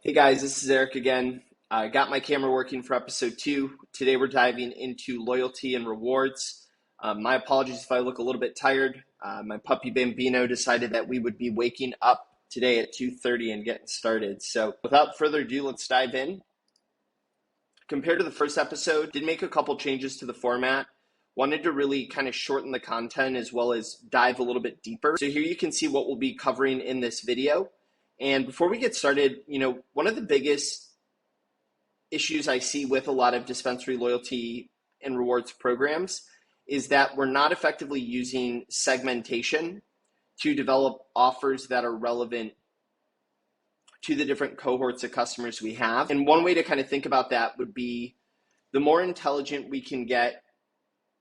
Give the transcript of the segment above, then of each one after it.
Hey guys, this is Eric again. I got my camera working for episode 2. Today we're diving into loyalty and rewards. My apologies if I look a little bit tired. My puppy Bambino decided that we would be waking up today at 2:30 and getting started. So without further ado, let's dive in. Compared to the first episode, did make a couple changes to the format. Wanted to really kind of shorten the content as well as dive a little bit deeper. So here you can see what we'll be covering in this video. And before we get started, one of the biggest issues I see with a lot of dispensary loyalty and rewards programs is that we're not effectively using segmentation to develop offers that are relevant to the different cohorts of customers we have. And one way to kind of think about that would be the more intelligent we can get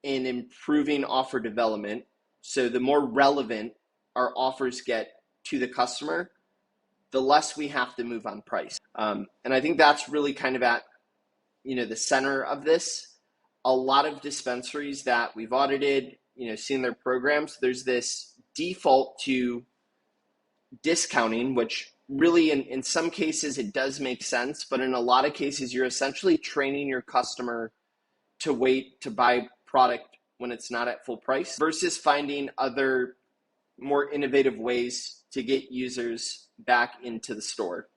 in improving offer development, so the more relevant our offers get to the customer, the less we have to move on price. And I think that's really kind of at, the center of this. A lot of dispensaries that we've audited, seen their programs, there's this default to discounting, which really in some cases it does make sense, but in a lot of cases you're essentially training your customer to wait to buy product when it's not at full price versus finding other more innovative ways to get users back into the store.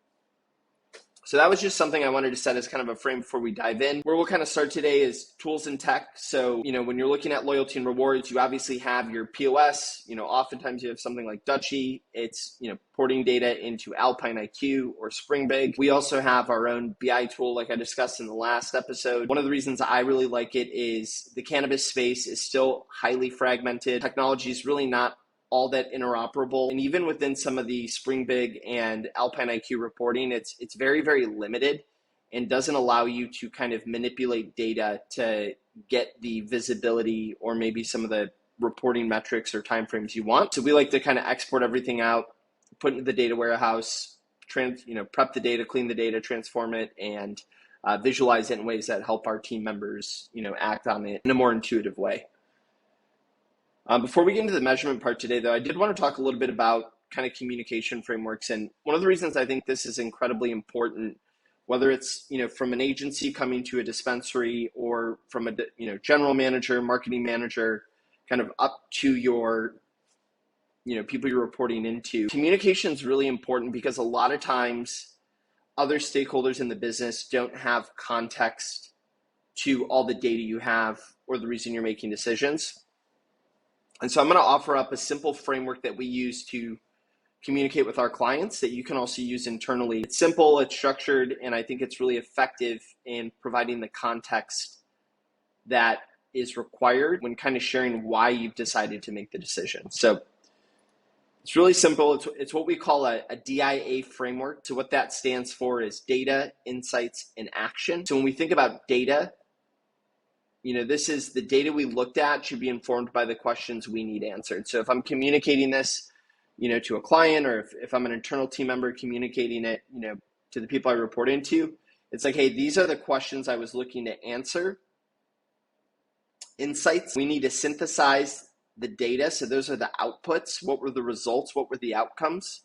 So that was just something I wanted to set as kind of a frame before we dive in. Where we'll kind of start today is tools and tech. So, when you're looking at loyalty and rewards, you obviously have your POS. Oftentimes you have something like Dutchie. It's, porting data into Alpine IQ or Springbig. We also have our own BI tool, like I discussed in the last episode. One of the reasons I really like it is the cannabis space is still highly fragmented. Technology is really not all that interoperable. And even within some of the Springbig and Alpine IQ reporting, it's very, very limited and doesn't allow you to kind of manipulate data to get the visibility or maybe some of the reporting metrics or timeframes you want. So we like to kind of export everything out, put into the data warehouse, prep the data, clean the data, transform it, and visualize it in ways that help our team members, act on it in a more intuitive way. Before we get into the measurement part today, though, I did want to talk a little bit about kind of communication frameworks. And one of the reasons I think this is incredibly important, whether it's, from an agency coming to a dispensary or from a, general manager, marketing manager, kind of up to your, people you're reporting into, communication is really important because a lot of times other stakeholders in the business don't have context to all the data you have or the reason you're making decisions. And so I'm going to offer up a simple framework that we use to communicate with our clients that you can also use internally. It's simple, it's structured, and I think it's really effective in providing the context that is required when kind of sharing why you've decided to make the decision. So it's really simple. It's what we call a DIA framework. So what that stands for is data, insights, and action. So when we think about data, this is the data we looked at should be informed by the questions we need answered. So if I'm communicating this, to a client, or if I'm an internal team member communicating it, to the people I report into, it's like, hey, these are the questions I was looking to answer. Insights, we need to synthesize the data. So those are the outputs. What were the results? What were the outcomes?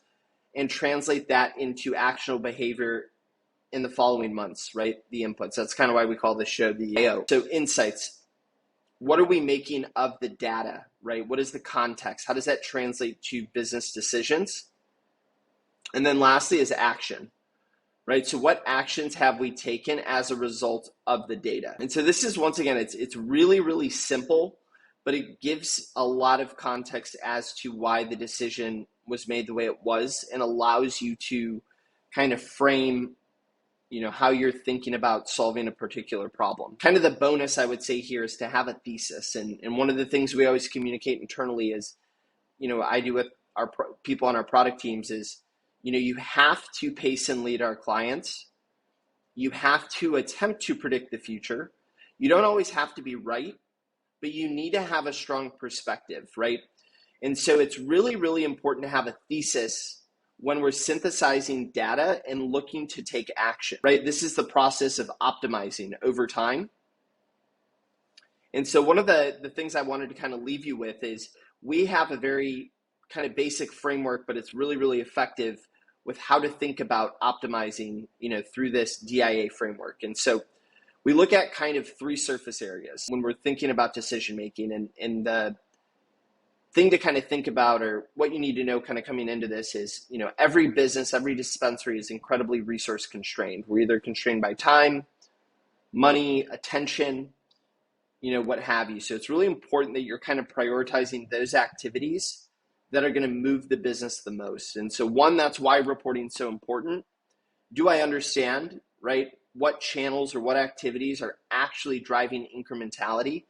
And translate that into actionable behavior in the following months, right? The inputs. That's kind of why we call this show the AO. So insights, what are we making of the data, right? What is the context? How does that translate to business decisions? And then lastly is action, right? So what actions have we taken as a result of the data? And so this is, once again, it's really, really simple, but it gives a lot of context as to why the decision was made the way it was and allows you to kind of frame how you're thinking about solving a particular problem. Kind of the bonus I would say here is to have a thesis. And one of the things we always communicate internally is, I do with our people on our product teams is, you have to pace and lead our clients. You have to attempt to predict the future. You don't always have to be right, but you need to have a strong perspective, right? And so it's really, really important to have a thesis when we're synthesizing data and looking to take action, right? This is the process of optimizing over time. And so one of the things I wanted to kind of leave you with is we have a very kind of basic framework, but it's really, really effective with how to think about optimizing, through this DIA framework. And so we look at kind of three surface areas when we're thinking about decision making. And the thing to kind of think about, or what you need to know kind of coming into this, is, every business, every dispensary is incredibly resource constrained. We're either constrained by time, money, attention, what have you. So it's really important that you're kind of prioritizing those activities that are going to move the business the most. And so that's why reporting is so important. Do I understand, right, what channels or what activities are actually driving incrementality?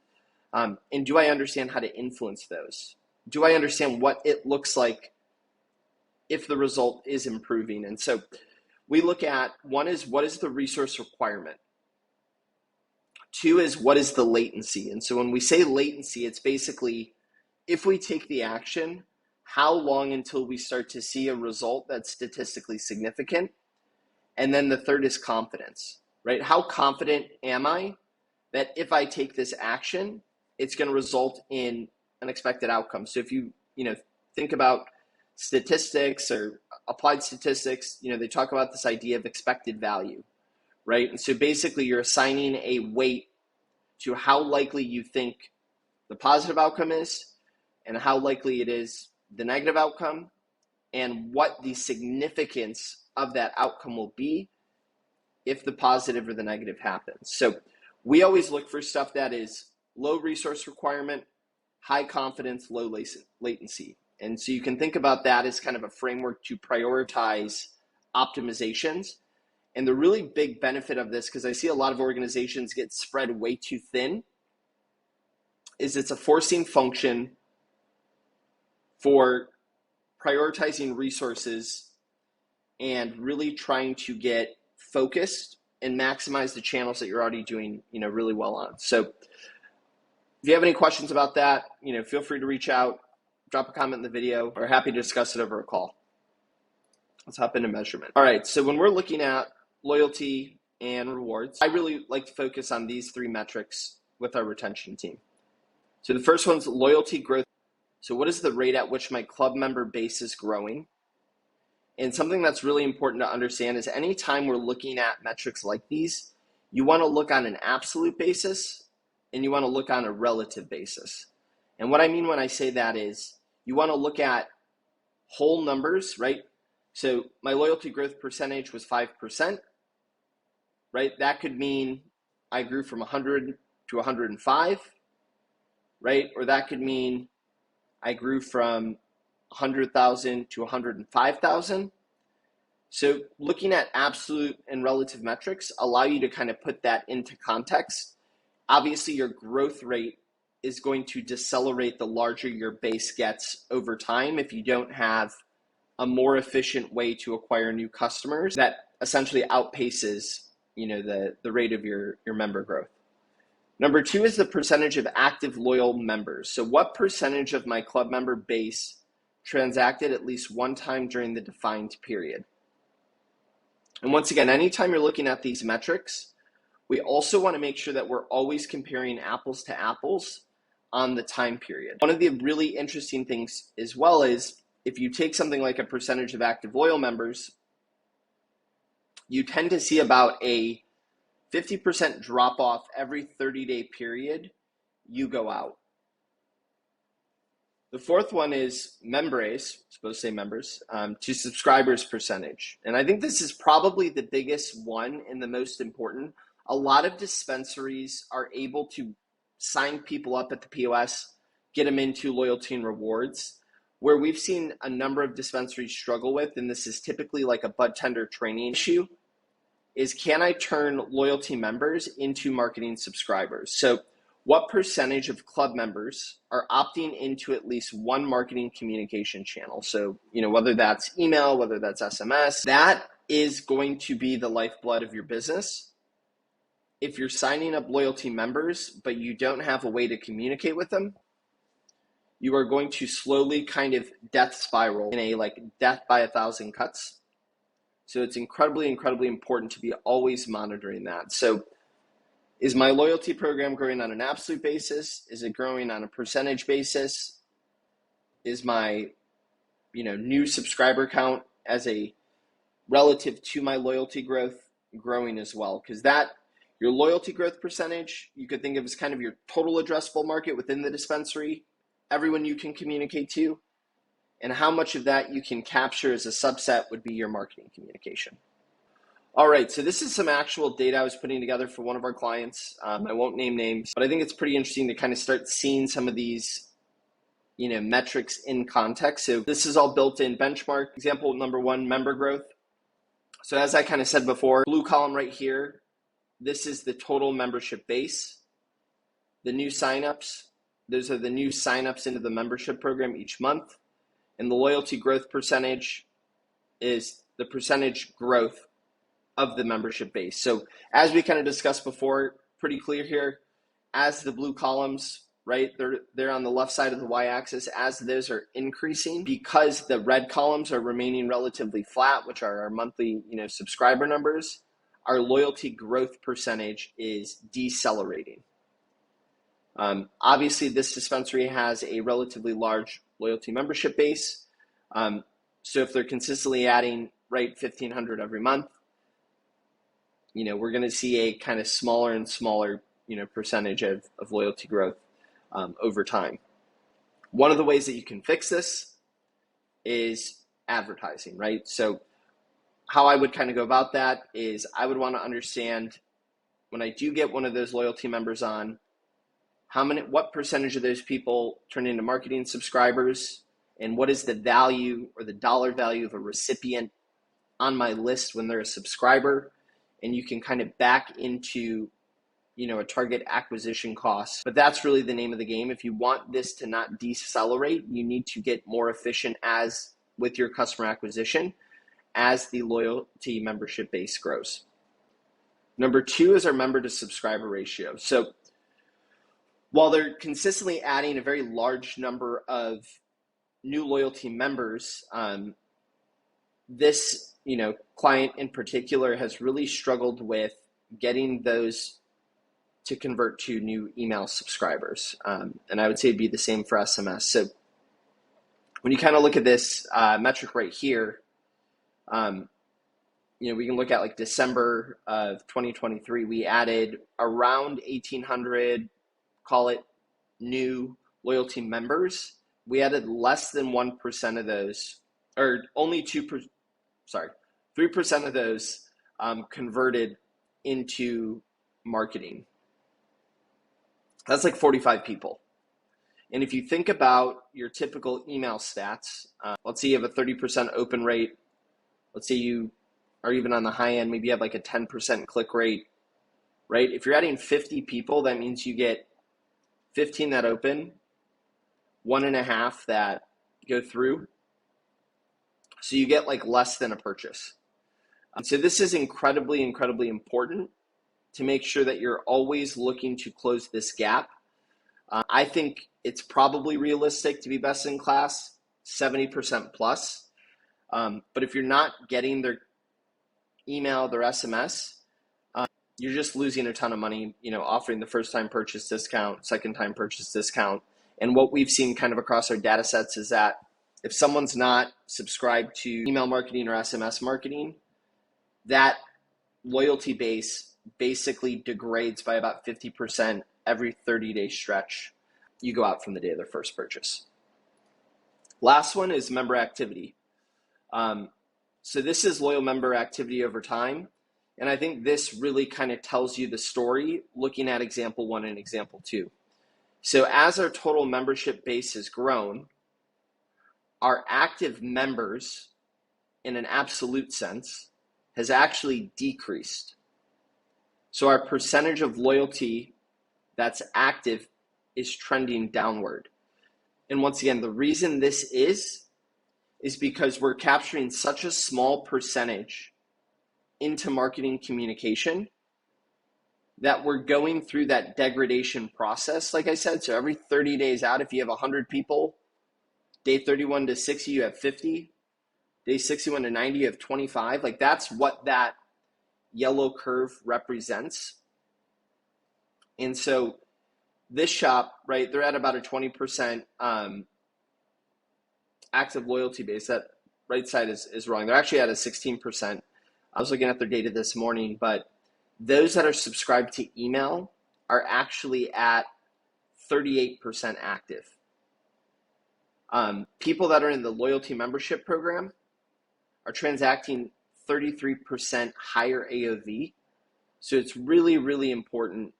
And do I understand how to influence those? Do I understand what it looks like if the result is improving? And so we look at, one is, what is the resource requirement? Two is, what is the latency? And so when we say latency, it's basically, if we take the action, how long until we start to see a result that's statistically significant? And then the third is confidence, right? How confident am I that if I take this action, it's going to result in an expected outcome? So if you think about statistics or applied statistics, they talk about this idea of expected value, right? And so basically you're assigning a weight to how likely you think the positive outcome is and how likely it is the negative outcome, and what the significance of that outcome will be if the positive or the negative happens. So we always look for stuff that is low resource requirement, high confidence, low latency. And so you can think about that as kind of a framework to prioritize optimizations. And the really big benefit of this, because I see a lot of organizations get spread way too thin, is it's a forcing function for prioritizing resources and really trying to get focused and maximize the channels that you're already doing, really well on. So if you have any questions about that, feel free to reach out, drop a comment in the video, or happy to discuss it over a call. Let's hop into measurement. All right, so when we're looking at loyalty and rewards, I really like to focus on these three metrics with our retention team. So the first one's loyalty growth. So what is the rate at which my club member base is growing? And something that's really important to understand is anytime we're looking at metrics like these, you want to look on an absolute basis and you want to look on a relative basis. And what I mean when I say that is you want to look at whole numbers, right? So my loyalty growth percentage was 5%, right? That could mean I grew from 100 to 105, right? Or that could mean I grew from 100,000 to 105,000. So looking at absolute and relative metrics allow you to kind of put that into context. Obviously, your growth rate is going to decelerate the larger your base gets over time if you don't have a more efficient way to acquire new customers that essentially outpaces, the rate of your member growth. Number two is the percentage of active loyal members. So what percentage of my club member base transacted at least one time during the defined period? And once again, anytime you're looking at these metrics, we also want to make sure that we're always comparing apples to apples on the time period. One of the really interesting things as well is if you take something like a percentage of active loyal members, you tend to see about a 50% drop off every 30-day period you go out. The fourth one is members, supposed to say members, to subscribers percentage. And I think this is probably the biggest one and the most important. A lot of dispensaries are able to sign people up at the POS, get them into loyalty and rewards. Where we've seen a number of dispensaries struggle with, and this is typically like a bud tender training issue, is can I turn loyalty members into marketing subscribers? So what percentage of club members are opting into at least one marketing communication channel? So, whether that's email, whether that's SMS, that is going to be the lifeblood of your business. If you're signing up loyalty members, but you don't have a way to communicate with them, you are going to slowly kind of death spiral in a death by 1,000 cuts. So it's incredibly, incredibly important to be always monitoring that. So is my loyalty program growing on an absolute basis? Is it growing on a percentage basis? Is my, new subscriber count as a relative to my loyalty growth growing as well, because that your loyalty growth percentage you could think of as kind of your total addressable market within the dispensary, everyone you can communicate to, and how much of that you can capture as a subset would be your marketing communication. All right, so this is some actual data I was putting together for one of our clients. I won't name names, but I think it's pretty interesting to kind of start seeing some of these metrics in context. So this is all built in benchmark. Example number 1, member growth. So as I kind of said before, blue column right here, this is the total membership base. The new signups, those are the new signups into the membership program each month. And the loyalty growth percentage is the percentage growth of the membership base. So as we kind of discussed before, pretty clear here, as the blue columns, right, they're on the left side of the y-axis, as those are increasing, because the red columns are remaining relatively flat, which are our monthly subscriber numbers, our loyalty growth percentage is decelerating. Obviously, this dispensary has a relatively large loyalty membership base. So if they're consistently adding, right, 1,500 every month, we're going to see a kind of smaller and smaller, percentage of loyalty growth over time. One of the ways that you can fix this is advertising, right? So how I would kind of go about that is I would want to understand, when I do get one of those loyalty members on, what percentage of those people turn into marketing subscribers, and what is the value or the dollar value of a recipient on my list when they're a subscriber. And you can kind of back into, a target acquisition cost. But that's really the name of the game. If you want this to not decelerate, you need to get more efficient with your customer acquisition as the loyalty membership base grows. Number 2 is our member to subscriber ratio. So while they're consistently adding a very large number of new loyalty members, this client in particular has really struggled with getting those to convert to new email subscribers. And I would say it'd be the same for SMS. So when you kind of look at this metric right here, we can look at like December of 2023, we added around 1,800, call it, new loyalty members. We added less than 1% of those, or only 3% of those converted into marketing. That's like 45 people. And if you think about your typical email stats, let's say you have a 30% open rate. Let's say you are even on the high end, maybe you have like a 10% click rate, right? If you're adding 50 people, that means you get 15 that open, 1.5 that go through. So you get like less than a purchase. So this is incredibly, incredibly important to make sure that you're always looking to close this gap. I think it's probably realistic to be best in class, 70% plus. But if you're not getting their email, their SMS, you're just losing a ton of money, offering the first time purchase discount, second time purchase discount. And what we've seen kind of across our data sets is that if someone's not subscribed to email marketing or SMS marketing, that loyalty base basically degrades by about 50% every 30-day stretch you go out from the day of their first purchase. Last one is member activity. So this is loyal member activity over time. And I think this really kind of tells you the story looking at example 1 and example 2. So as our total membership base has grown, our active members in an absolute sense has actually decreased. So our percentage of loyalty that's active is trending downward. And once again, the reason this is because we're capturing such a small percentage into marketing communication that we're going through that degradation process, like I said. So every 30 days out, if you have 100 people, day 31 to 60, you have 50. Day 61 to 90, you have 25. Like that's what that yellow curve represents. And so this shop, right, they're at about a 20% active loyalty base. That right side is wrong. They're actually at a 16%. I was looking at their data this morning, but those that are subscribed to email are actually at 38% active. People that are in the loyalty membership program are transacting 33% higher AOV. So it's really, really important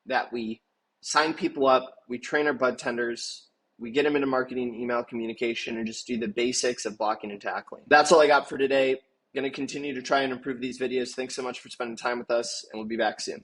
that we sign people up, we train our bud tenders, we get them into marketing, email communication, and just do the basics of blocking and tackling. That's all I got for today. Going to continue to try and improve these videos. Thanks so much for spending time with us, and we'll be back soon.